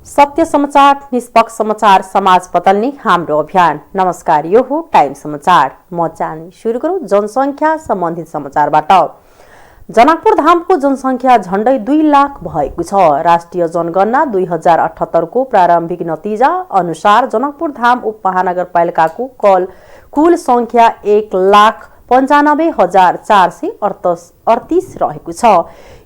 सत्य समाचार, निष्पक्ष समाचार, समाज बदल्ने हाम्रो अभियान। नमस्कार, यो हो टाइम समाचार। म जानी सुरु गरौँ जनसङ्ख्या सम्बन्धित समाचारबाट। जनकपुर धामको जनसङ्ख्या झण्डै 2 लाख भएको छ। राष्ट्रिय जनगणना 2078 को प्रारम्भिक नतिजा अनुसार जनकपुर धाम उपमहानगरपालिकाको कुल संख्या 1,95,438 रहेको छ।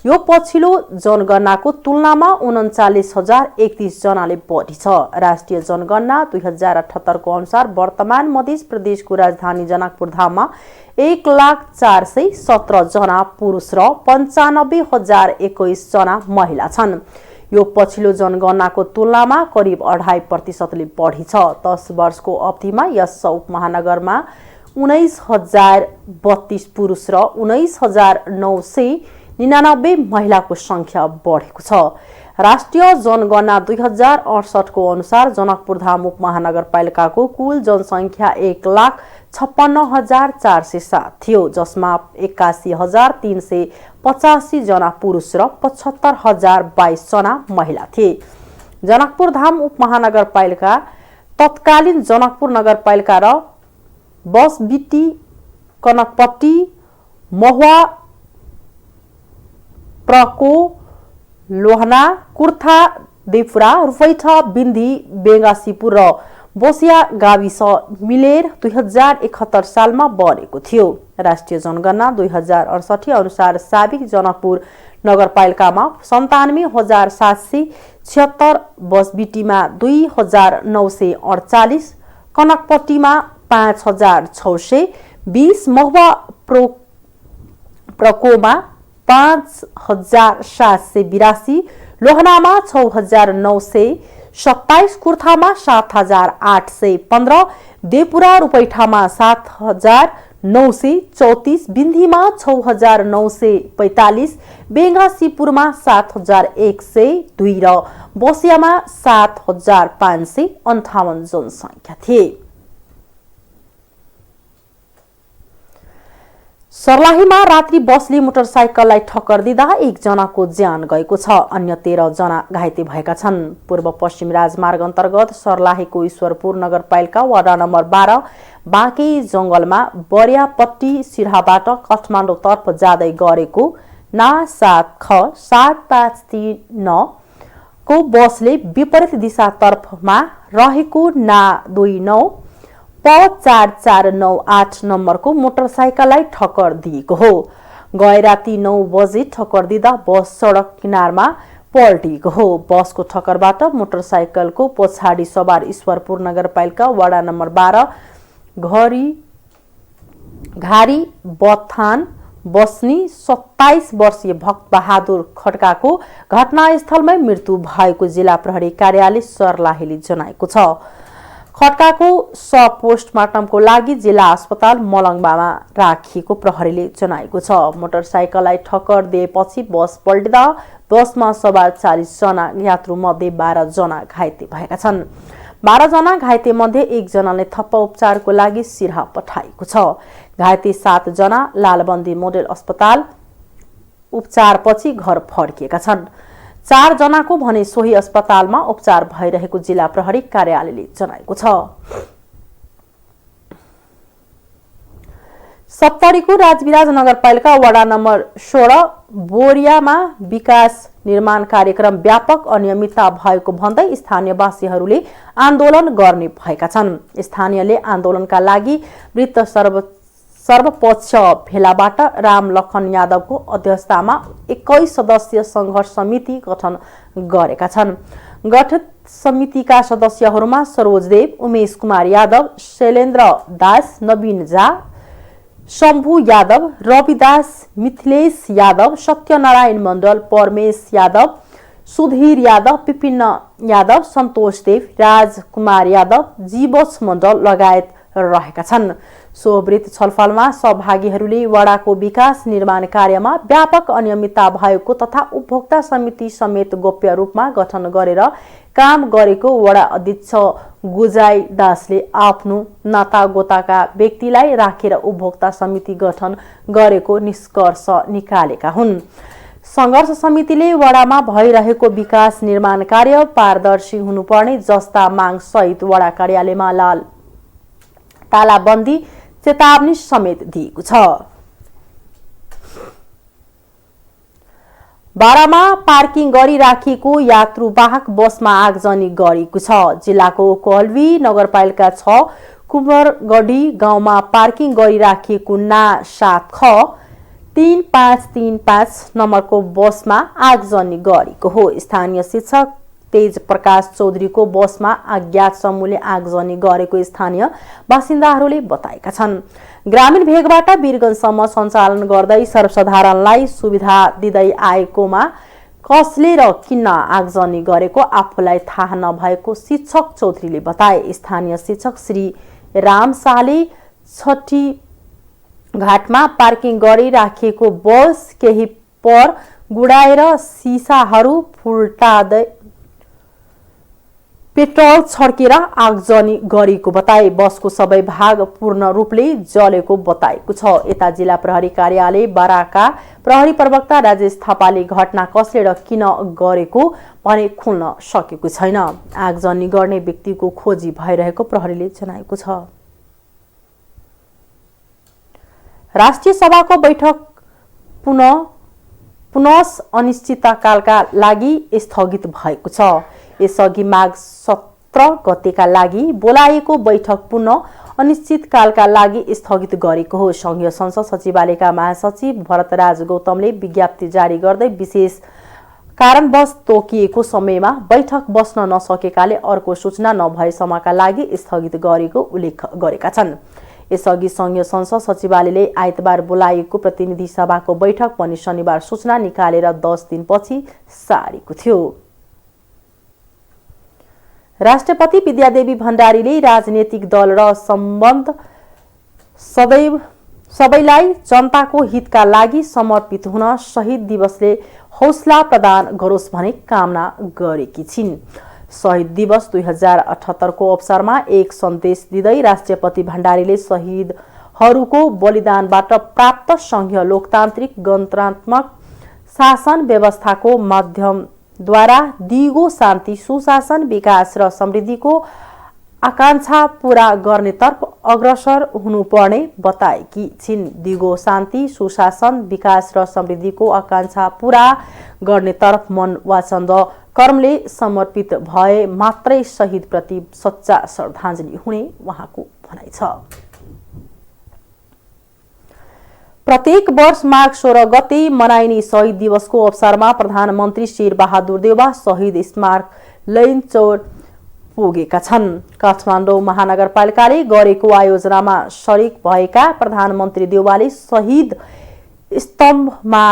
यो पछिल्लो जनगणनाको तुलनामा 39,031 जनाले बढी छ। राष्ट्रिय जनगणना 2078 को अनुसार वर्तमान मध्य प्रदेशको राजधानी जनकपुर धाममा 1,04,17 जना पुरुष र 95,021 जना महिला छन्। यो पछिल्लो जनगणनाको तुलनामा करिब 2.5% बढी छ। 10 वर्षको अवधिमा यस उपमहानगरमा 19,032 पुरुष र 19,999 महिलाको संख्या बढेको छ। राष्ट्रिय जनगणना 2068 को अनुसार जनकपुर धाम उपमहानगरपालिकाको कुल जनसङ्ख्या 1,56,407 थियो, जसमा 81,385 जना पुरुष र 75,022 जना महिला थिए। जनकपुर धाम उपमहानगरपालिका तत्कालीन जनकपुर नगरपालिका र बसबिटी, कनकपट्टी, महुवा, प्रको, लोहना, कुर्था, देवपुरा, रुपैठा, बिन्दी, बेगासीपुर र बोसिया गाविस मिलेर 2071 सालमा बनेको थियो। राष्ट्रिय जनगणना 2068 अनुसार साबिक जनकपुर नगरपालिकामा 97,776, बसबिटीमा 2,948, कनकपट्टीमा 5,620, महुवा प्रकोमा 5,782, लोहनामा 6,927, कुर्थामा 7,815, देवपुरा रुपैठामा 7,934, बिन्धीमा 6,945, बेगासीपुरमा 7,102 र बोसियामा 7,558 जनसङ्ख्या थिए। सर्लाहीमा रात्रि बसले मोटरसाइकललाई ठक्कर दिँदा 1 जनाको ज्यान गएको छ। अन्य 13 जना घाइते भएका छन्। पूर्व पश्चिम राजमार्ग अन्तर्गत सर्लाहीको ईश्वरपुर नगरपालिका वडा नम्बर 12 बाँके जंगलमा बरियापट्टी सिराहाबाट काठमाडौँतर्फ जाँदै गरेको ना 7ख 753 को बसले विपरीत दिशातर्फमा रहेको ना 29 4498 नम्बरको मोटरसाइकललाई ठक्कर दिएको हो। गए राति 9 बजे ठक्कर दिँदा बस सडक किनारमा पल्टिएको हो। बसको ठक्करबाट मोटरसाइकलको पछाडि सवार ईश्वरपुर नगरपालिका वडा नम्बर 12 घारी बथान बस्ने 27 वर्षीय भक्त बहादुर खड्काको घटनास्थलमै मृत्यु भएको जिल्ला प्रहरी कार्यालय सर्लाहीले जनाएको छ। खड्काको शव पोस्टमार्टमको लागि जिल्ला अस्पताल मलङ्गामा राखिएको प्रहरीले जनाएको छ। मोटरसाइकललाई ठक्कर दिएपछि बस पल्टिँदा बसमा सवार 40 जना यात्रु मध्ये 12 जना घाइते भएका छन्। 12 जना घाइते मध्ये 1 जनाले थप उपचारको लागि सिराहा पठाइएको छ। घाइते 7 जना लालबन्दी मोडेल अस्पताल उपचारपछि घर फर्किएका छन्। 4 जनाको भने सोही अस्पतालमा उपचार भइरहेको जिल्ला प्रहरी कार्यालयले जनाएको छ। सप्तरीको राजविराज नगरपालिका वडा नम्बर 16 बोरियामा विकास निर्माण कार्यक्रम व्यापक अनियमितता भएको भन्दै स्थानीयवासीहरूले आन्दोलन गर्ने भएका छन्। स्थानीयले आन्दोलनका लागि वृत्त सर्वपक्ष भेलाबाट राम लखन यादवको अध्यक्षतामा 21 सदस्यीय संघर्ष समिति गठन गरेका छन्। गठित समितिका सदस्यहरूमा सरोजदेव, उमेश कुमार यादव, शैलेन्द्र दास, नवीन झा, शम्भु यादव, रविदास, मिथिलेश यादव, सत्यनारायण मण्डल, परमेश यादव, सुधीर यादव, विपिन्न यादव, सन्तोष देव, राजकुमार यादव, जीवछ मण्डल लगायत रहेका छन्। सोवृत्त छलफलमा सहभागीहरूले वडाको विकास निर्माण कार्यमा व्यापक अनियमितता भएको तथा उपभोक्ता समिति समेत गोप्य रूपमा गठन गरेर काम गरेको वडा अध्यक्ष गुजाई दासले आफ्नो नातागोताका व्यक्तिलाई राखेर उपभोक्ता समिति गठन गरेको निष्कर्ष निकालेका हुन्। संघर्ष समितिले वडामा भइरहेको विकास निर्माण कार्य पारदर्शी हुनुपर्ने जस्ता माग सहित वडा कार्यालयमा तालाबन्दी चेतावनी समेत दिएको छ। बारामा पार्किङ गरिराखिएको यात्रुवाहक बसमा आगजनी गरेको छ। जिल्लाको कोहलवी नगरपालिका 6 कुमरगढी गाउँमा पार्किङ गरिराखिएको ना 7 ख 3535 नम्बरको बसमा आगजनी गरेको हो। स्थानीय शिक्षक तेज प्रकाश चौधरीको बसमा अज्ञात समूहले आगजनी गरेको स्थानीय बासिन्दाहरूले बताएका छन्। ग्रामीण भेगबाट वीरगञ्जसम्म सञ्चालन गर्दै सर्वसाधारणलाई सुविधा दिँदै आएकोमा कसले र किन आगजनी गरेको आफूलाई थाहा नभएको शिक्षक चौधरीले बताए। स्थानीय शिक्षक श्री राम शाहले छठी घाटमा पार्किङ गरिराखेको बस केही पर गुडाएर सिसाहरू फुल्टादै पेट्रोल छड्केर आगजनी गरेको बताए। बसको सबै भाग पूर्ण रूपले जलेको बताएको छ। यता जिल्ला प्रहरी कार्यालय बाराका प्रहरी प्रवक्ता राजेश थापाले घटना कसले र किन गरेको भने खुल्न सकेको छैन। आगजनी गर्ने व्यक्तिको खोजी भइरहेको प्रहरीले जनाएको छ। राष्ट्रिय सभाको बैठक पुनः अनिश्चितकालका लागि स्थगित भएको छ। यसअघि माघ 17 गतेका लागि बोलाएको बैठक पुनः अनिश्चितकालका लागि स्थगित गरेको हो। संघीय संसद सचिवालयका महासचिव भरतराज गौतमले विज्ञप्ति जारी गर्दै विशेष कारणवश तोकिएको समयमा बैठक बस्न नसकेकाले अर्को सूचना नभएसम्मका लागि स्थगित गरेको उल्लेख गरेका छन्। यसअघि संघीय संसद सचिवालयले आइतबार बोलाएको प्रतिनिधि सभाको बैठक पनि शनिबार सूचना निकालेर 10 दिनपछि सारेको थियो। राष्ट्रपति विद्यादेवी भण्डारीले राजनीतिक दल र सम्बन्ध सबैलाई जनताको हितका लागि समर्पित हुन शहीद दिवसले हौसला प्रदान गरोस् भन्ने कामना गरेकी छिन्। शहीद दिवस 2078 को अवसरमा एक सन्देश दिँदै राष्ट्रपति भण्डारीले शहीदहरूको बलिदानबाट प्राप्त संघीय लोकतान्त्रिक गणतन्त्रात्मक शासन व्यवस्थाको माध्यमद्वारा दिगो शान्ति सुशासन विकास र समृद्धिको आकांक्षा पूरा गर्नेतर्फ अग्रसर हुनुपर्ने बताएकी छिन्। दिगो शान्ति सुशासन विकास र समृद्धिको आकांक्षा पूरा गर्नेतर्फ मन वचन र कर्मले समर्पित भए मात्रै शहीदप्रति सच्चा श्रद्धाञ्जली हुने उहाँको भनाइ छ। प्रत्येक वर्ष माघ 16 गते मनाइने शहीद दिवसको अवसरमा प्रधानमन्त्री शेरबहादुर देउवा शहीद स्मारक लैनचौर पुगेका छन्। काठमाडौँ महानगरपालिकाले गरेको आयोजनामा शरीक भएका प्रधानमन्त्री देउवाले शहीद स्तम्भमा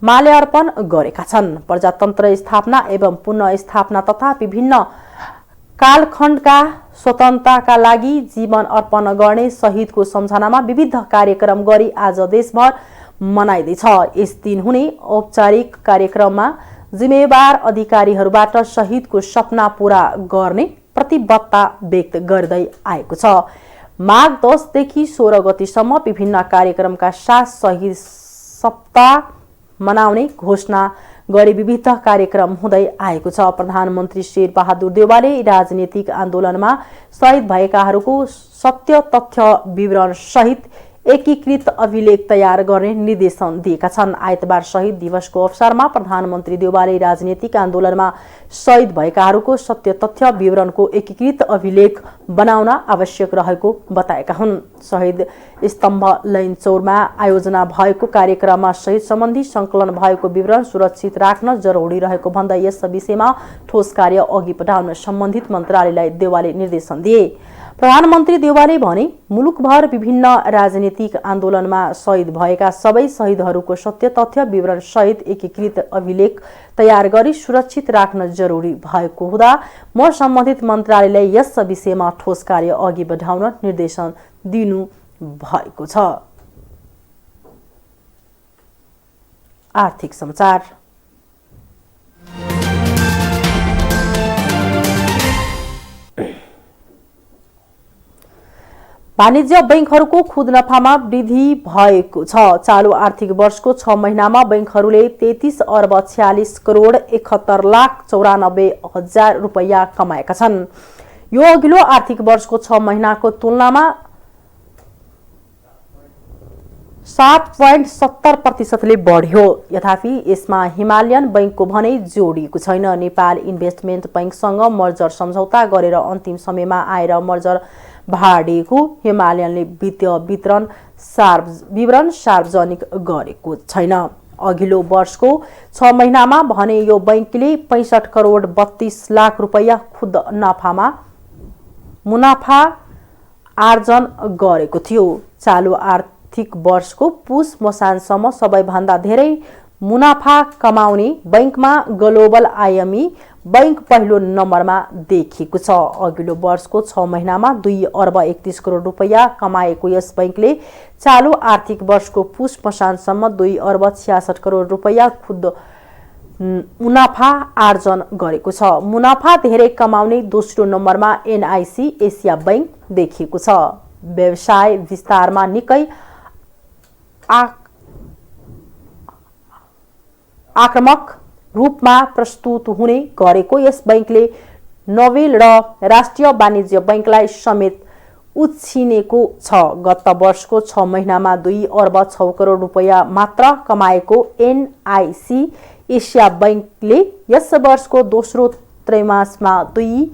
माल्यार्पण गरेका छन्। प्रजातन्त्र स्थापना एवं पुनः स्थापना तथा विभिन्न कालखण्डका स्वतन्त्रताका लागि जीवन अर्पण गर्ने शहीदको सम्झनामा विविध कार्यक्रम गरी आज देशभर मनाइँदैछ। यस दिन हुने औपचारिक कार्यक्रममा जिम्मेवार अधिकारीहरूबाट शहीदको सपना पूरा गर्ने प्रतिबद्धता व्यक्त गर्दै आएको छ। माघ 10 देखि 16 गतेसम्म विभिन्न कार्यक्रमका साथ शहीद सप्ताह मनाउने घोषणा गरी विविध कार्यक्रम हुँदै आएको छ। प्रधानमन्त्री शेरबहादुर देउवाले राजनीतिक आन्दोलनमा शहीद भएकाहरूको सत्य तथ्य विवरण सहित एकीकृत अभिलेख तयार गर्ने निर्देशन दिएका छन्। आइतबार शहीद दिवसको अवसरमा प्रधानमन्त्री देउवाले राजनीतिक आन्दोलनमा शहीद भएकाहरूको सत्य तथ्य विवरणको एकीकृत अभिलेख बनाउन आवश्यक रहेको बताएका हुन्। शहीद स्तम्भ लैनचौरमा आयोजना भएको कार्यक्रममा शहीद सम्बन्धी संकलन भएको विवरण सुरक्षित राख्न जरुरी रहेको भन्दै यस विषयमा ठोस कार्य अघि बढाउन सम्बन्धित मन्त्रालयलाई देउवाले निर्देशन दिए। प्रधानमन्त्री देउवाले भने मुलुकभर विभिन्न राजनीतिक आन्दोलनमा शहीद भएका सबै शहीदहरूको सत्य तथ्य विवरण सहित एकीकृत अभिलेख तयार गरी सुरक्षित राख्न जरुरी भएको हुँदा म सम्बन्धित मन्त्रालयलाई यस विषयमा ठोस कार्य अघि बढाउन निर्देशन दिनु भएको छ। आर्थिक समाचार। वाणिज्य बैंकहरूको खुद नफामा वृद्धि भएको छ। चालू आर्थिक वर्षको 6 महिनामा बैंकहरूले 33 अर्ब 46 करोड 71 लाख 94 हजार रुपैयाँ कमाएका छन्। यो अघिल्लो आर्थिक वर्षको 6 महिनाको तुलनामा 7.70% बढ्यो। यद्यपि यसमा हिमालयन बैंकको भनाइ जोडिएको छैन। नेपाल इन्भेस्टमेन्ट बैंकसँग मर्जर सम्झौता गरेर अन्तिम समयमा आएर मर्जर भाडिएको हिमालयनले वित्तीय विवरण सार्वजनिक गरेको छैन। अघिल्लो वर्षको 6 महिनामा भने यो बैंकले 65 करोड 32 लाख रुपैयाँ खुद मुनाफा आर्जन गरेको थियो। चालू आर्थिक वर्षको पुस मसानसम्म सबैभन्दा धेरै मुनाफा कमाउने बैंकमा ग्लोबल आइएमई बैंक पहिलो नम्बरमा देखिएको छ। अघिल्लो वर्षको 6 महिनामा 2 अर्ब 31 करोड रुपैयाँ कमाएको यस बैंकले चालू आर्थिक वर्षको पुस मसानसम्म 2 अर्ब 66 करोड रुपैयाँ खुद मुनाफा आर्जन गरेको छ। मुनाफा धेरै कमाउने दोस्रो नम्बरमा एनआईसी एसिया बैंक देखिएको छ। व्यवसाय विस्तारमा निकै आक्रामक रूपमा प्रस्तुत हुने गरेको यस बैंकले नोबेल र राष्ट्रिय वाणिज्य बैंकलाई समेत उछिनेको छ। गत वर्षको 6 महिनामा 2 अर्ब 6 करोड रुपैयाँ मात्र कमाएको एनआईसी एसिया बैंकले यस वर्षको दोस्रो त्रैमासमा 2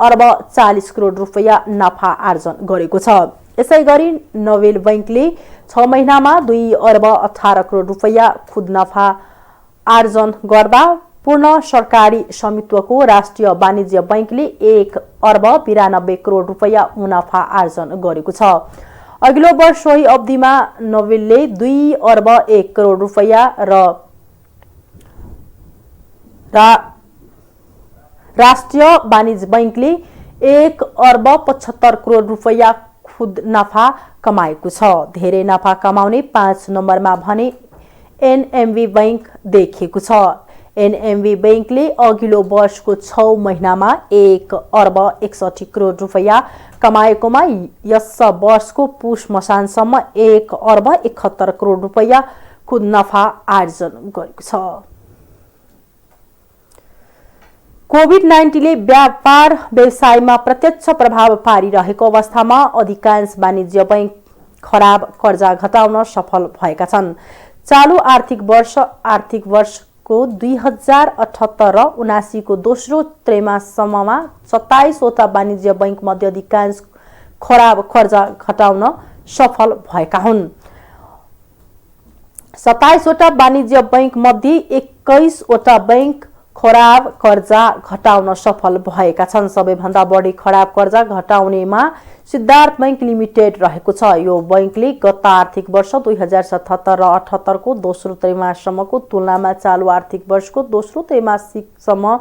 अर्ब 40 करोड रुपैयाँ नाफा आर्जन गरेको छ। यसैगरी नोबेल बैंकले 6 महिनामा 2 अर्ब 18 करोड रुपैयाँ खुद नाफा आर्जन गर्दा पूर्ण सरकारी स्वामित्वको राष्ट्रिय वाणिज्य बैंकले 1 अर्ब 92 करोड रुपैयाँ मुनाफा आर्जन गरेको छ। अघिल्लो वर्ष सोही अवधिमा नोबेलले 2 अर्ब 1 करोड रुपैयाँ र राष्ट्रिय वाणिज्य बैंकले 1 अर्ब 75 करोड रुपैयाँ खुद नाफा कमाएको छ। धेरै नाफा कमाउने 5 नम्बरमा भने एनएमबी बैंक देखिएको छ। एनएमबी बैंकले अघिल्लो वर्षको 6 महिनामा 1 अर्ब 61 करोड रुपैयाँ कमाएकोमा यस वर्षको पुष मसानसम्म 1 अर्ब 71 करोड रुपैयाँ खुद नाफा आर्जन गरेको छ। कोभिड-19ले व्यापार व्यवसायमा प्रत्यक्ष प्रभाव पारिरहेको अवस्थामा अधिकांश वाणिज्य बैंक खराब कर्जा घटाउन सफल भएका छन्। चालू आर्थिक वर्षको 2078 र 79 को दोस्रो त्रैमाससम्ममा 27 वटा वाणिज्य बैंक मध्ये अधिकांश खराब कर्जा घटाउन सफल भएका हुन्। 27 वटा वाणिज्य बैंक मध्ये 21 वटा बैंक खराब कर्जा घटाउन सफल भएका छन्। सबैभन्दा बढी खराब कर्जा घटाउनेमा सिद्धार्थ बैंक लिमिटेड रहेको छ। यो बैंकले गत आर्थिक वर्ष 2077 र 78 को दोस्रो त्रैमाससम्मको तुलनामा चालू आर्थिक वर्षको दोस्रो त्रैमासिकसम्म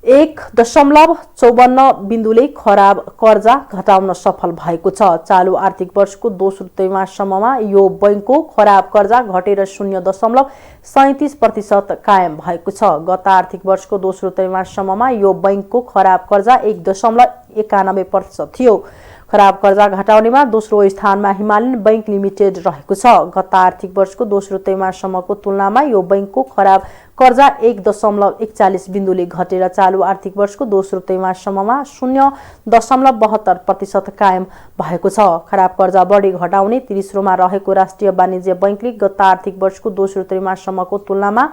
1.54 बिन्दुले खराब कर्जा घटाउन सफल भएको छ। चालू आर्थिक वर्षको दोस्रो त्रैमाससम्ममा यो बैंकको खराब कर्जा घटेर 0.37% कायम भएको छ। गत आर्थिक वर्षको दोस्रो त्रैमाससम्ममा यो बैंकको खराब कर्जा 1.91% थियो। खराब कर्जा घटाउनेमा दोस्रो स्थानमा हिमालयन बैंक लिमिटेड रहेको छ। गत आर्थिक वर्षको दोस्रो त्रैमाससम्मको तुलनामा यो बैंकको खराब कर्जा 1.41 बिन्दुले घटेर चालू आर्थिक वर्षको दोस्रो त्रैमाससम्ममा 0.72% कायम भएको छ। खराब कर्जा बढी घटाउने तेस्रोमा रहेको राष्ट्रिय वाणिज्य बैंकले गत आर्थिक वर्षको दोस्रो त्रैमाससम्मको तुलनामा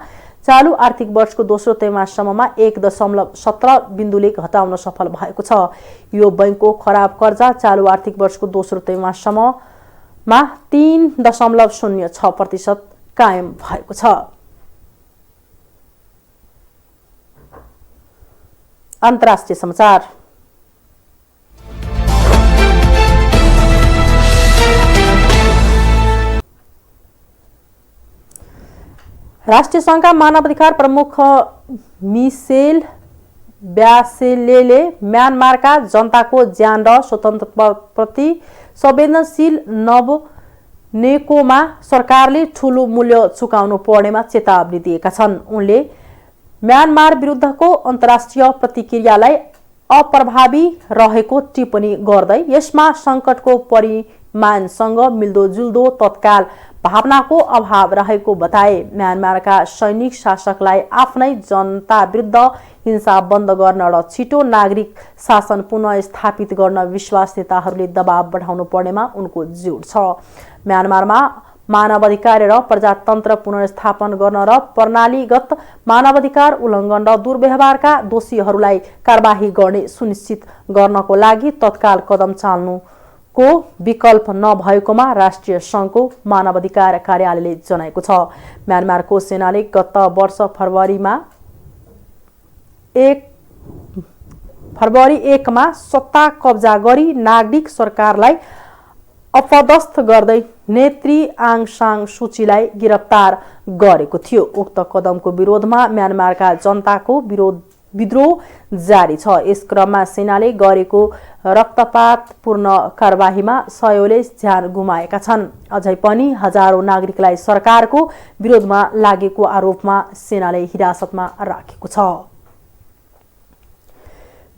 चालू आर्थिक वर्षको दोस्रो त्रैमाससम्ममा 1.17 बिन्दुले घटाउन सफल भएको छ। यो बैंकको खराब कर्जा चालू आर्थिक वर्षको दोस्रो त्रैमाससम्ममा 3.06% कायम भएको छ। अन्तर्राष्ट्रिय समाचार। राष्ट्रिय संघका मानवाधिकार प्रमुख मिसेल ब्यासेलेले म्यानमारका जनताको ज्यान र स्वतन्त्रताप्रति संवेदनशील नबनेकोमा सरकारले ठूलो मूल्य चुकाउनु पर्नेमा चेतावनी दिएका छन्। उनले म्यानमार विरुद्धको अन्तर्राष्ट्रिय प्रतिक्रियालाई अप्रभावी रहेको टिप्पणी गर्दै यसमा सङ्कटको परिमाणसँग मिल्दोजुल्दो तत्काल भावनाको अभाव रहेको बताए। म्यानमारका सैनिक शासकलाई आफ्नै जनता विरुद्ध हिंसा बन्द गर्न र छिटो नागरिक शासन पुनः स्थापित गर्न विश्वास नेताहरूले दबाव बढाउनु पर्नेमा उनको जोड छ। म्यानमारमा मानवाधिकार र प्रजातन्त्र पुनर्स्थापन गर्न र प्रणालीगत मानवाधिकार उल्लङ्घन र दुर्व्यवहारका दोषीहरूलाई कारबाही गर्ने सुनिश्चित गर्नको लागि तत्काल कदम चाल्नुको विकल्प नभएकोमा राष्ट्रिय सङ्घको मानवाधिकार कार्यालयले जनाएको छ। म्यानमारको सेनाले गत वर्ष फरवरी 1 मा सत्ता कब्जा गरी नागरिक सरकारलाई अपदस्थ गर्दै नेत्री आङ सान सुचीलाई गिरफ्तार गरेको थियो। उक्त कदमको विरोधमा म्यानमारका जनताको विद्रोह जारी छ। यस क्रममा सेनाले गरेको रक्तपातपूर्ण कारबाहीमा सयौंले ज्यान गुमाएका छन्। अझै पनि हजारौं नागरिकलाई सरकारको विरोधमा लागेको आरोपमा सेनाले हिरासतमा राखेको छ।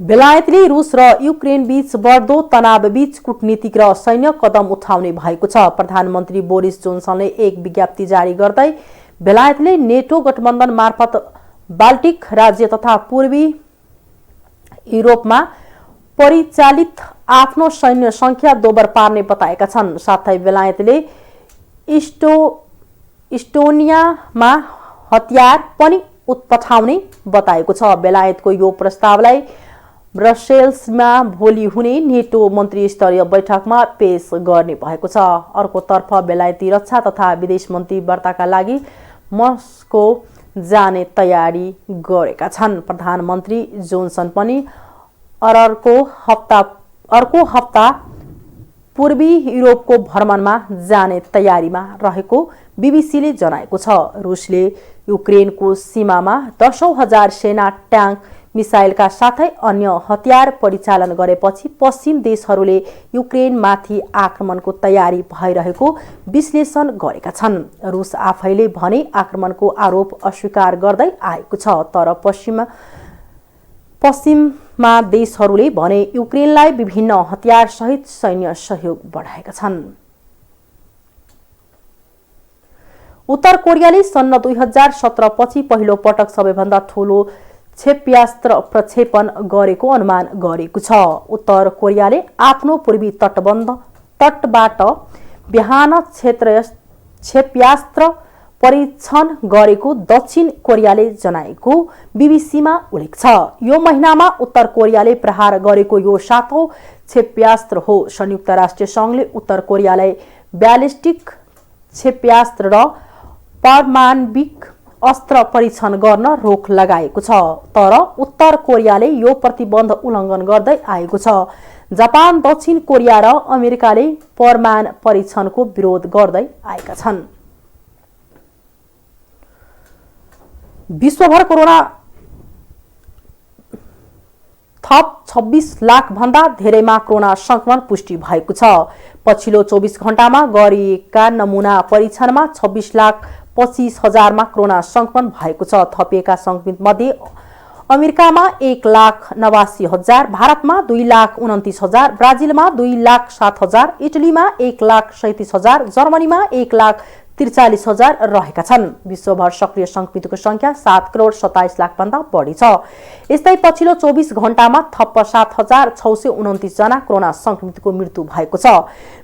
बेलायतले रूस र युक्रेन बीच बढ्दो तनावबीच कूटनीतिक र सैन्य कदम उठाउने भएको छ। प्रधानमन्त्री बोरिस जोन्सनले एक विज्ञप्ति जारी गर्दै बेलायतले नेटो गठबन्धन मार्फत बाल्टिक राज्य तथा पूर्वी युरोपमा परिचालित आफ्नो सैन्य संख्या दोब्बर पार्ने बताएका छन्। साथै बेलायतले इस्टोनियामा हतियार पनि पठाउने बताएको छ। बेलायतको यो प्रस्तावलाई ब्रसेल्समा भोलि हुने नेटो मन्त्री स्तरीय बैठकमा पेश गर्ने भएको छ। अर्कोतर्फ बेलायती रक्षा तथा विदेश मन्त्री वार्ताका लागि मस्को जाने तयारी गरेका छन्। प्रधानमन्त्री जोन्सन पनि अर्को हप्ता पूर्वी युरोपको भ्रमणमा जाने तयारीमा रहेको बीबीसीले जनाएको छ। रुसले युक्रेनको सीमामा 10,000 सेना ट्याङ्क मिसाइलका साथै अन्य हतियार परिचालन गरेपछि पश्चिम देशहरूले युक्रेनमाथि आक्रमणको तयारी भइरहेको विश्लेषण गरेका छन्। रुस आफैले भने आक्रमणको आरोप अस्वीकार गर्दै आएको छ, तर पश्चिमा देशहरूले भने युक्रेनलाई विभिन्न हतियारसहित सैन्य सहयोग बढाएका छन्। उत्तर कोरियाले सन् 2017 पछि पहिलो पटक सबैभन्दा ठूलो क्षेप्यास्त्र प्रक्षेपण गरेको अनुमान गरेको छ। उत्तर कोरियाले आफ्नो पूर्वी तटबाट बिहान क्षेप्यास्त्र परीक्षण गरेको दक्षिण कोरियाले जनाएको बीबीसीमा उल्लेख छ। यो महिनामा उत्तर कोरियाले प्रहार गरेको यो 7औं क्षेप्यास्त्र हो। संयुक्त राष्ट्र संघले उत्तर कोरियालाई ब्यालिस्टिक क्षेप्यास्त्र र पारमाणविक अस्त्र परीक्षण गर्न रोक लगाएको छ, तर उत्तर कोरियाले यो प्रतिबन्ध उल्लङ्घन गर्दै आएको छ। जापान, दक्षिण कोरिया र अमेरिकाले परमाणु परीक्षणको विरोध गर्दै आएका छन्। विश्वभर कोरोना थप 26 लाख भन्दा धेरैमा कोरोना संक्रमण पुष्टि भएको छ। पछिल्लो 24 घण्टामा गरिएका नमुना परीक्षणमा 26,25,000मा कोरोना संक्रमण भएको छ। थपिएका संक्रमित मध्ये अमेरिकामा 1,89,000, भारतमा 2,29,000, ब्राजिलमा 2,07,000, इटलीमा 1,37,000, जर्मनीमा 1,43,000 रहेका छन्। विश्वभर सक्रिय संक्रमितको संख्या 7,27 लाख भन्दा बढी छ। यस्तै पछिल्लो 24 घण्टामा थप 7,629 जना कोरोना संक्रमितको मृत्यु भएको छ।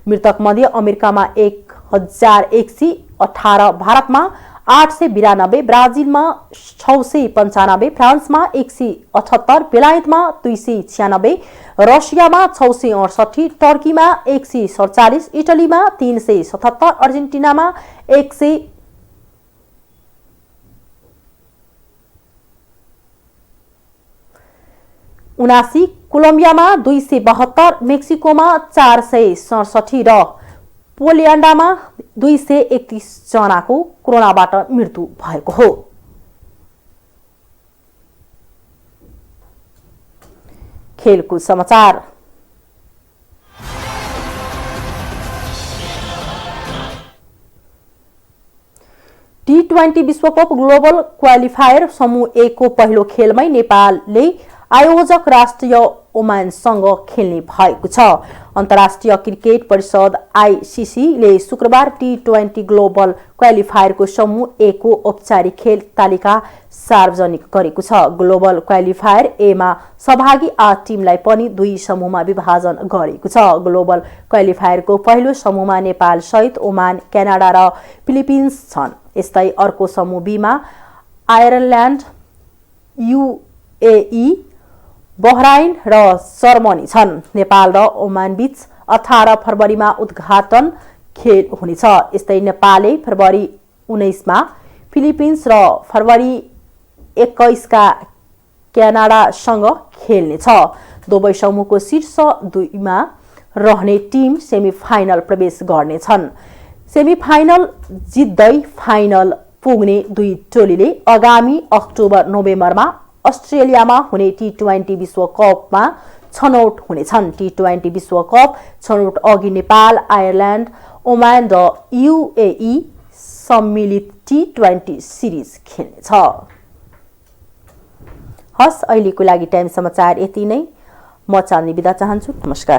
मृतक मध्ये अमेरिकामा 1,118, भारतमा 892, ब्राजिलमा 695, फ्रान्समा 178, बेलायतमा 296, रसियामा 668, टर्कीमा 147, इटलीमा 377, अर्जेन्टिनामा 179, कोलम्बियामा 272, मेक्सिकोमा 467 र पोल्यान्डमा 231 जनाको कोरोनाबाट मृत्यु भएको हो। खेलकुद समाचार। T20 विश्वकप ग्लोबल क्वालिफायर समूह 1 को पहिलो खेलमै नेपालले आयोजक राष्ट्रिय ओमानसँग खेल्ने भएको छ। अन्तर्राष्ट्रिय क्रिकेट परिषद ICC ले शुक्रबार T20 ग्लोबल क्वालिफायरको समूह A को औपचारिक खेल तालिका सार्वजनिक गरेको छ। ग्लोबल क्वालिफायर A मा सहभागी 8 टिमलाई पनि 2 समूहमा विभाजन गरेको छ। ग्लोबल क्वालिफायरको पहिलो समूहमा नेपाल सहित ओमान, क्यानाडा र फिलिपिन्स छन्। यस्तै अर्को समूह B मा आयरल्यान्ड, UAE, बहराइन र जर्मनी छन्। नेपाल र ओमान बीच 18 फरवरीमा उद्घाटन खेल हुनेछ। यस्तै नेपालले फरवरी 19 मा फिलिपिन्स र फरवरी 21 का क्यानाडासँग खेल्नेछ। दुवै समूहको शीर्ष 2 मा रहने टिम सेमिफाइनल प्रवेश गर्नेछन्। सेमिफाइनल जित्दै फाइनल पुग्ने 2 टोलीले आगामी अक्टोबर-नोभेम्बरमा अस्ट्रेलियामा हुने T20 विश्वकपमा छनौट हुनेछन्। T20 विश्वकप छनौट अघि नेपाल, आयरल्यान्ड, ओमान र UAE सम्मिलित T20 सिरिज खेल्नेछ। हस्, अहिलेको लागि टाइम समाचार यति नै। म चाँदनी बिदा चाहन्छु। नमस्कार।